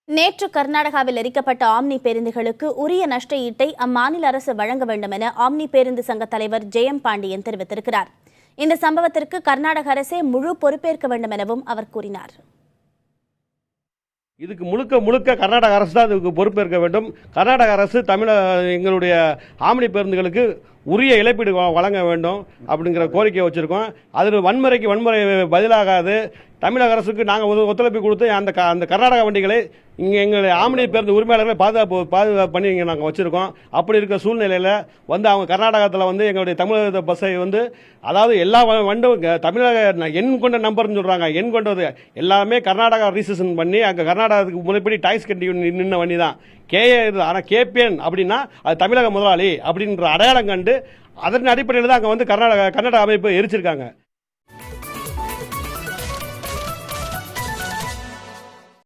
நேற்று கர்நாடகாவில் எரிக்கப்பட்ட ஆம்னி பேருந்துகளுக்கு உரிய நஷ்ட ஈட்டை அம்மாநில அரசு வழங்க வேண்டும் என ஆம்னி பேருந்து சங்க தலைவர் ஜெயம் பாண்டியன் தெரிவித்திருக்கிறார். இந்த சம்பவத்திற்கு கர்நாடக அரசே முழு பொறுப்பேற்க வேண்டும் எனவும் அவர் கூறினார். இதுக்கு முழுக்க கர்நாடக அரசு தான் இதுக்கு பொறுப்பேற்க வேண்டும். கர்நாடக அரசு எங்களுடைய ஆம்னி பேருந்துகளுக்கு உரிய இழப்பீடு வழங்க வேண்டும் அப்படிங்கிற கோரிக்கையை வச்சிருக்கோம். அதில் வன்முறை பதிலாகாது. தமிழக அரசுக்கு நாங்கள் ஒத்துழைப்பு கொடுத்து அந்த கர்நாடக வண்டிகளை இங்கே எங்களுடைய ஆம்னி பேருந்து உரிமையாளர்களை பாதுகாப்பு பண்ணி இங்கே நாங்கள் வச்சுருக்கோம். அப்படி இருக்க சூழ்நிலையில் அவங்க கர்நாடகத்தில் எங்களுடைய தமிழக பஸ்ஸை அதாவது எல்லா வண்டும் தமிழக எண் கொண்ட நம்பர்னு சொல்கிறாங்க. எண் கொண்டது எல்லாமே கர்நாடகா ரிஜிஸ்ட்ரேஷன் பண்ணி அங்கே கர்நாடகத்துக்கு முறைப்படி டாக்ஸ் கட்டி நின்ன வண்டி தான். ஆனால் கேபிஎன் அப்படின்னா அது தமிழக முதலாளி அப்படின்ற அடையாளம் கண்டு அதன் அடிப்படையில் தான் அங்கே கர்நாடக அமைப்பு எரிச்சிருக்காங்க.